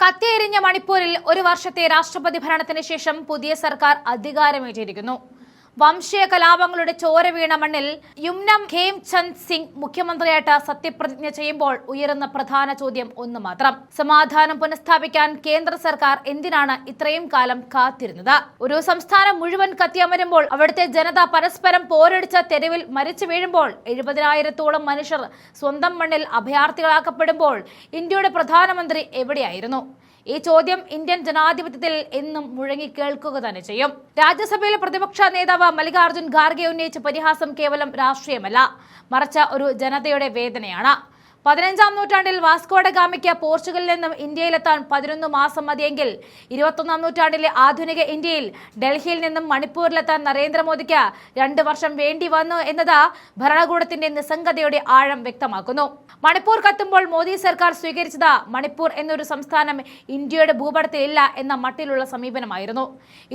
കത്തിയെരിഞ്ഞ മണിപ്പൂരിൽ ഒരു വർഷത്തെ രാഷ്ട്രപതി ഭരണത്തിന് ശേഷം പുതിയ സർക്കാർ അധികാരമേറ്റിരിക്കുന്നു. വംശീയ കലാപങ്ങളുടെ ചോര വീണ മണ്ണിൽ യുംനം ഖേംചന്ദ് സിംഗ് മുഖ്യമന്ത്രിയായിട്ട് സത്യപ്രതിജ്ഞ ചെയ്യുമ്പോൾ ഉയരുന്ന പ്രധാന ചോദ്യം ഒന്ന് മാത്രം: സമാധാനം പുനഃസ്ഥാപിക്കാൻ കേന്ദ്ര സർക്കാർ എന്തിനാണ് ഇത്രയും കാലം കാത്തിരുന്നത്? ഒരു സംസ്ഥാനം മുഴുവൻ കത്തിയമരുമ്പോൾ, അവിടുത്തെ ജനത പരസ്പരം പോരടിച്ച തെരുവിൽ മരിച്ചു വീഴുമ്പോൾ, 70,000-ഓളം മനുഷ്യർ സ്വന്തം മണ്ണിൽ അഭയാർത്ഥികളാക്കപ്പെടുമ്പോൾ ഇന്ത്യയുടെ പ്രധാനമന്ത്രി എവിടെയായിരുന്നു? ഈ ചോദ്യം ഇന്ത്യൻ ജനാധിപത്യത്തിൽ എന്നും മുഴങ്ങി കേൾക്കുക തന്നെ ചെയ്യും. രാജ്യസഭയിലെ പ്രതിപക്ഷ നേതാവ് മല്ലികാർജുൻ ഖാർഗെ ഉന്നയിച്ച പരിഹാസം കേവലം രാഷ്ട്രീയമല്ല, മറിച്ച് ഒരു ജനതയുടെ വേദനയാണ്. 15-ാം നൂറ്റാണ്ടിൽ വാസ്കോഡ ഗാമയ്ക്ക് പോർച്ചുഗലിൽ നിന്നും ഇന്ത്യയിലെത്താൻ 11 മാസം മതിയെങ്കിൽ 21-ാം നൂറ്റാണ്ടിലെ ആധുനിക ഇന്ത്യയിൽ ഡൽഹിയിൽ നിന്നും മണിപ്പൂരിലെത്താൻ നരേന്ദ്രമോദിക്ക് 2 വർഷം വേണ്ടി വന്നു എന്നത് ഭരണകൂടത്തിന്റെ നിസ്സംഗതയുടെ ആഴം വ്യക്തമാക്കുന്നു. മണിപ്പൂർ കത്തുമ്പോൾ മോദി സർക്കാർ സ്വീകരിച്ചത് മണിപ്പൂർ എന്നൊരു സംസ്ഥാനം ഇന്ത്യയുടെ ഭൂപടത്തിൽ ഇല്ല എന്ന മട്ടിലുള്ള സമീപനമായിരുന്നു.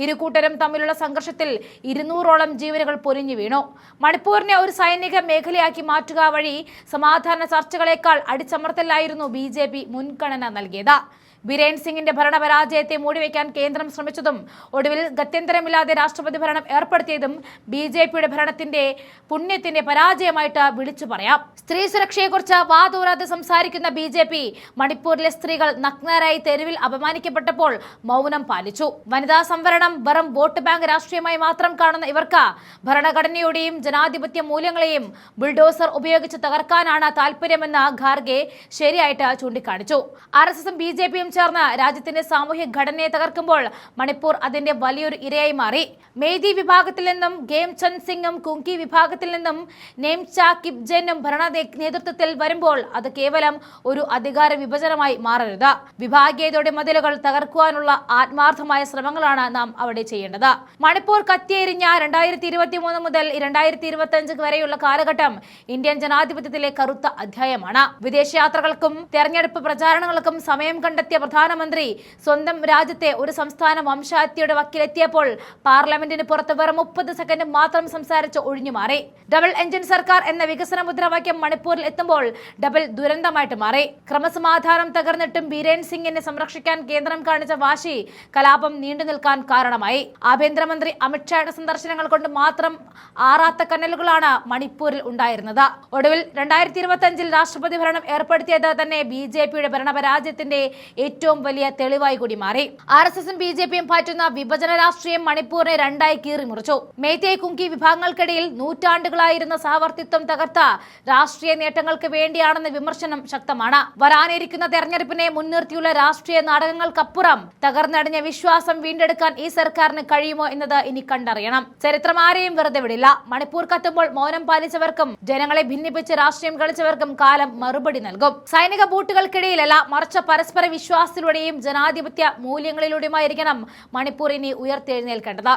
ഇരു കൂട്ടരും തമ്മിലുള്ള സംഘർഷത്തിൽ 200-ഓളം ജീവനുകൾ പൊലിഞ്ഞു വീണു. മണിപ്പൂരിനെ ഒരു സൈനിക മേഖലയാക്കി മാറ്റുക വഴി സമാധാന ചർച്ചകളെ അടിച്ചമർത്തലായിരുന്നു BJP മുൻഗണന നൽകിയത്. ബിരേൻ സിംഗിന്റെ ഭരണപരാജയത്തെ മൂടിവെക്കാൻ കേന്ദ്രം ശ്രമിച്ചതും ഒടുവിൽ ഗത്യന്തരമില്ലാതെ രാഷ്ട്രപതി ഭരണം ഏർപ്പെടുത്തിയതും BJPയുടെ ഭരണത്തിന്റെ പുണ്യത്തിന്റെ പരാജയമായിട്ട് വിളിച്ചു പറയാം. സ്ത്രീ സുരക്ഷയെക്കുറിച്ച് വാതോരാതെ സംസാരിക്കുന്ന BJP മണിപ്പൂരിലെ സ്ത്രീകൾ നഗ്നരായി തെരുവിൽ അപമാനിക്കപ്പെട്ടപ്പോൾ മൗനം പാലിച്ചു. വനിതാ സംവരണം വെറും വോട്ട് ബാങ്ക് രാഷ്ട്രീയമായി മാത്രം കാണുന്ന ഇവർക്ക് ഭരണഘടനയുടെയും ജനാധിപത്യ മൂല്യങ്ങളെയും ബുൾഡോസർ ഉപയോഗിച്ച് തകർക്കാനാണ് താല്പര്യമെന്ന് ഖാർഗെ ശരിയായിട്ട് ചൂണ്ടിക്കാണിച്ചു. RSSും BJPയും ചേർന്ന് രാജ്യത്തിന്റെ സാമൂഹ്യ ഘടനയെ തകർക്കുമ്പോൾ മണിപ്പൂർ അതിന്റെ വലിയൊരു ഇരയായി മാറി. മേധി വിഭാഗത്തിൽ നിന്നും ഖേംചന്ദ് സിംഗും കുങ്കി വിഭാഗത്തിൽ നിന്നും നെംച കിപ്ജെനും ഭരണ നേതൃത്വത്തിൽ വരുമ്പോൾ അത് കേവലം ഒരു അധികാര വിഭജനമായി മാറരുത്. വിഭാഗീയതയുടെ മതിലുകൾ തകർക്കുവാനുള്ള ആത്മാർത്ഥമായ ശ്രമങ്ങളാണ് നാം അവിടെ ചെയ്യേണ്ടത്. മണിപ്പൂർ കത്തിയെരിഞ്ഞ 2023 മുതൽ 2025 വരെയുള്ള കാലഘട്ടം ഇന്ത്യൻ ജനാധിപത്യത്തിലെ കറുത്ത അധ്യായമാണ്. വിദേശയാത്രകൾക്കും തെരഞ്ഞെടുപ്പ് പ്രചാരണങ്ങൾക്കും സമയം കണ്ടെത്തിയ പ്രധാനമന്ത്രി സ്വന്തം രാജ്യത്തെ ഒരു സംസ്ഥാന വംശഹത്യയുടെ വക്കിലെത്തിയപ്പോൾ പാർലമെന്റിന് പുറത്ത് വെറും 30 സെക്കൻഡ് മാത്രം സംസാരിച്ച് ഒഴിഞ്ഞുമാറി. ഡബിൾ എഞ്ചിൻ സർക്കാർ എന്ന വികസന മുദ്രാവാക്യം മണിപ്പൂരിൽ എത്തുമ്പോൾ ഡബിൾ ദുരന്തമായിട്ട് മാറി. ക്രമസമാധാനം തകർന്നിട്ടും ബിരേൻ സിംഗിനെ സംരക്ഷിക്കാൻ കേന്ദ്രം കാണിച്ച വാശി കലാപം നീണ്ടു നിൽക്കാൻ കാരണമായി. ആഭ്യന്തരമന്ത്രി അമിത്ഷായുടെ സന്ദർശനങ്ങൾ കൊണ്ട് മാത്രം ആറാത്ത കനലുകളാണ് മണിപ്പൂരിൽ ഉണ്ടായിരുന്നത്. ഒടുവിൽ 2025 രാഷ്ട്രപതി ഭരണം ഏർപ്പെടുത്തിയത് തന്നെ BJPയുടെ ഭരണപരാജയത്തിന്റെ ഏറ്റവും വലിയ തെളിവായി കൂടി മാറി. RSSും BJPയും പാറ്റുന്ന വിഭജന രാഷ്ട്രീയം മണിപ്പൂരിനെ രണ്ടായി കീറി മുറിച്ചു. മേത്തേ കുങ്കി വിഭാഗങ്ങൾക്കിടയിൽ നൂറ്റാണ്ടുകളായിരുന്ന സഹവർത്തിത്വം തകർത്ത രാഷ്ട്രീയ നേട്ടങ്ങൾക്ക് വേണ്ടിയാണെന്ന വിമർശനം ശക്തമാണ്. വരാനിരിക്കുന്ന തെരഞ്ഞെടുപ്പിനെ മുൻനിർത്തിയുള്ള രാഷ്ട്രീയ നാടകങ്ങൾക്കപ്പുറം തകർന്നടിഞ്ഞ വിശ്വാസം വീണ്ടെടുക്കാൻ ഈ സർക്കാരിന് കഴിയുമോ എന്നത് ഇനി കണ്ടറിയണം. ചരിത്രം ആരെയും വെറുതെ വിടില്ല. മണിപ്പൂർ കത്തുമ്പോൾ മൗനം പാലിച്ചവർക്കും ജനങ്ങളെ ഭിന്നിപ്പിച്ച് രാഷ്ട്രീയം കളിച്ചവർക്കും കാലം മറുപടി നൽകും. സൈനിക ബൂട്ടുകൾക്കിടയിലല്ല, മറിച്ച് പരസ്പര വിശ്വാസത്തിലൂടെയും ജനാധിപത്യ മൂല്യങ്ങളിലൂടെയുമായിരിക്കണം മണിപ്പൂർ ഇനി ഉയർത്തെഴുന്നേൽക്കേണ്ടത്.